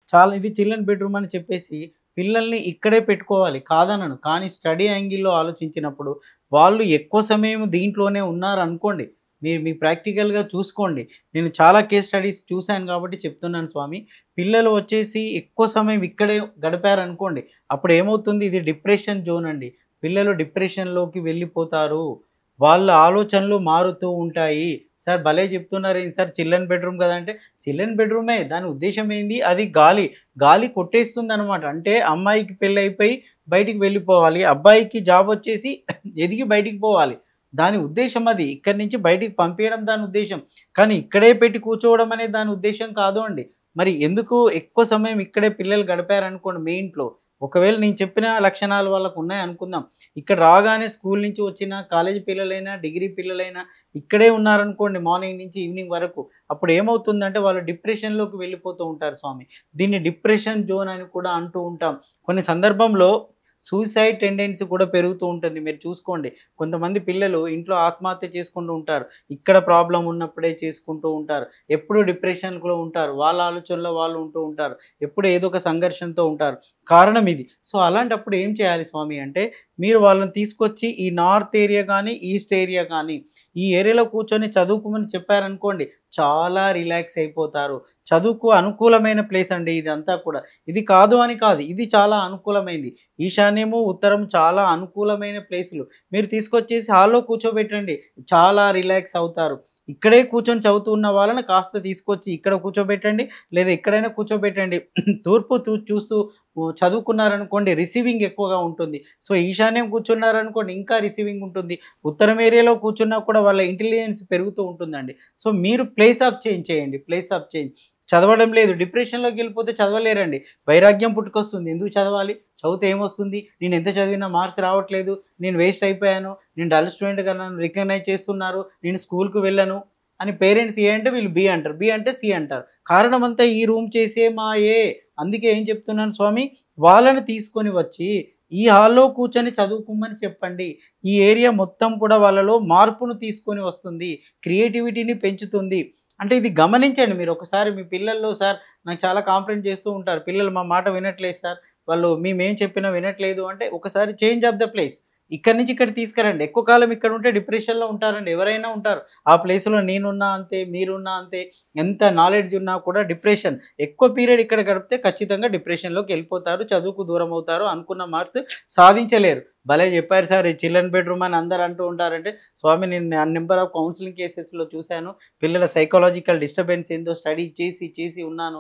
చాలా ఇది children bedroom అని చెప్పేసి పిల్లల్ని ఇక్కడే పెట్టుకోవాలి కాదనను. కానీ స్టడీ యాంగిల్‌లో ఆలోచించినప్పుడు వాళ్ళు ఎక్కువ సమయం దీంట్లోనే ఉన్నారనుకోండి. మీ ప్రాక్టికల్‌గా చూసుకోండి. నేను చాలా కేస్ స్టడీస్ చూసాను కాబట్టి చెప్తున్నాను స్వామి. పిల్లలు వచ్చేసి ఎక్కువ సమయం ఇక్కడే గడిపారనుకోండి. అప్పుడు ఏమవుతుంది ఇది డిప్రెషన్ జోన్ అండి. పిల్లలు డిప్రెషన్‌లోకి వెళ్ళిపోతారు. వాళ్ళ ఆలోచనలు మారుతూ ఉంటాయి. సార్ భలే చెప్తున్నారేంటి సార్ చిల్డ్రన్ బెడ్‌రూమ్ కదంటే చిల్డ్రన్ బెడ్‌రూమే. దాని ఉద్దేశ్యం ఏంది? అది గాలి కొట్టేస్తుందనమాట. అంటే అమ్మాయికి పెళ్లయిపోయి బయటికి వెళ్ళిపోవాలి. అబ్బాయికి జాబొచ్చేసి ఎదిగి బయటికి పోవాలి. దాని ఉద్దేశ్యం అది. ఇక్కడి నుంచి బయటికి పంపియడం దాని ఉద్దేశ్యం. కానీ ఇక్కడే పెట్టి కూర్చోవడం అనేది దాని ఉద్దేశ్యం కాదు అండి. మరి ఎందుకు ఎక్కువ సమయం ఇక్కడే పిల్లలు గడిపారనుకోండి మీ ఇంట్లో. ఒకవేళ నేను చెప్పిన లక్షణాలు వాళ్ళకున్నాయనుకుందాం. ఇక్కడ రాగానే స్కూల్ నుంచి వచ్చిన కాలేజీ పిల్లలైనా, డిగ్రీ పిల్లలైనా ఇక్కడే ఉన్నారనుకోండి మార్నింగ్ నుంచి ఈవినింగ్ వరకు. అప్పుడు ఏమవుతుందంటే వాళ్ళు డిప్రెషన్‌లోకి వెళ్ళిపోతూ ఉంటారు స్వామి. దీన్ని డిప్రెషన్ జోన్ అని కూడా అంటూ ఉంటాం. కొన్ని సందర్భంలో సూసైడ్ టెండెన్సీ కూడా పెరుగుతూ ఉంటుంది. మీరు చూసుకోండి. కొంతమంది పిల్లలు ఇంట్లో ఆత్మహత్య చేసుకుంటూ ఉంటారు. ఇక్కడ ప్రాబ్లమ్ ఉన్నప్పుడే చేసుకుంటూ ఉంటారు. ఎప్పుడు డిప్రెషన్‌లో ఉంటారు. వాళ్ళ ఆలోచనలో వాళ్ళు ఉంటూ ఉంటారు. ఎప్పుడు ఏదో ఒక సంఘర్షణతో ఉంటారు. కారణం ఇది. సో, అలాంటప్పుడు ఏం చేయాలి స్వామి అంటే, మీరు వాళ్ళని తీసుకొచ్చి ఈ నార్త్ ఏరియా గానీ, ఈస్ట్ ఏరియా గానీ, ఈ ఏరియాలో కూర్చొని చదువుకోమని చెప్పారనుకోండి, చాలా రిలాక్స్ అయిపోతారు. చదువుకు అనుకూలమైన ప్లేస్ అండి ఇదంతా కూడా. ఇది కాదు అని కాదు. ఇది చాలా అనుకూలమైంది. ఈశాన్యము, ఉత్తరం చాలా అనుకూలమైన ప్లేసులు. మీరు తీసుకొచ్చేసి హాల్‌లో కూర్చోబెట్టండి. చాలా రిలాక్స్ అవుతారు. ఇక్కడే కూర్చొని చదువుతూ ఉన్న వాళ్ళని కాస్త తీసుకొచ్చి ఇక్కడ కూర్చోబెట్టండి. లేదా ఎక్కడైనా కూర్చోబెట్టండి. తూర్పు చూస్తూ చదువుకున్నారనుకోండి రిసీవింగ్ ఎక్కువగా ఉంటుంది. సో, ఈశాన్యం కూర్చున్నారనుకోండి ఇంకా రిసీవింగ్ ఉంటుంది. ఉత్తరం ఏరియాలో కూర్చున్నా కూడా వాళ్ళ ఇంటెలిజెన్స్ పెరుగుతూ ఉంటుందండి. సో, మీరు ప్లేస్ ఆఫ్ చేంజ్ చేయండి. Place of change. చదవడం లేదు. డిప్రెషన్‌లోకెళ్ళిపోతే చదవలేరండి. వైరాగ్యం పుట్టుకొస్తుంది. ఎందుకు చదవాలి? చదివితే ఏమొస్తుంది? నేను ఎంత చదివినా మార్క్స్ రావట్లేదు. నేను వేస్ట్ అయిపోయాను. నేను డల్ స్టూడెంట్‌గా నన్ను రికగ్నైజ్ చేస్తున్నారు. నేను స్కూల్‌కి వెళ్ళను అని పేరెంట్స్ ఏ అంటే వీళ్ళు బి అంటారు. బి అంటే సి అంటారు. కారణమంతా ఈ రూమ్ చేసే మాయే. అందుకే ఏం చెప్తున్నాను స్వామి, వాళ్ళని తీసుకొని వచ్చి ఈ హాల్‌లో కూర్చొని చదువుకోమని చెప్పండి. ఈ ఏరియా మొత్తం కూడా వాళ్ళలో మార్పును తీసుకొని వస్తుంది. క్రియేటివిటీని పెంచుతుంది. అంటే ఇది గమనించండి మీరు ఒకసారి మీ పిల్లల్లో సార్ నాకు చాలా కాంప్లెయింట్ చేస్తూ ఉంటారు. పిల్లలు మా మాట వినట్లేదు సార్. వాళ్ళు మేమేం చెప్పినా వినట్లేదు అంటే ఒకసారి చేంజ్ ఆఫ్ ద ప్లేస్. ఇక్కడి నుంచి ఇక్కడికి తీసుకురండి. ఎక్కువ కాలం ఇక్కడ ఉంటే డిప్రెషన్‌లో ఉంటారండి. ఎవరైనా ఉంటారు. ఆ ప్లేస్‌లో నేనున్నా అంతే, మీరున్నా అంతే. ఎంత నాలెడ్జ్ ఉన్నా కూడా డిప్రెషన్. ఎక్కువ పీరియడ్ ఇక్కడ గడిపితే ఖచ్చితంగా డిప్రెషన్‌లోకెళ్ళిపోతారు. చదువుకు దూరమవుతారు. అనుకున్న మార్క్స్ సాధించలేరు. భలే చెప్పారు సార్. ఈ చిల్డ్రన్ బెడ్‌రూమ్ అని అందరూ అంటూ ఉంటారంటే, స్వామి నేను నంబర్ ఆఫ్ కౌన్సెలింగ్ కేసెస్‌లో చూసాను. పిల్లల సైకాలజికల్ డిస్టర్బెన్స్ ఏందో స్టడీ చేసి ఉన్నాను.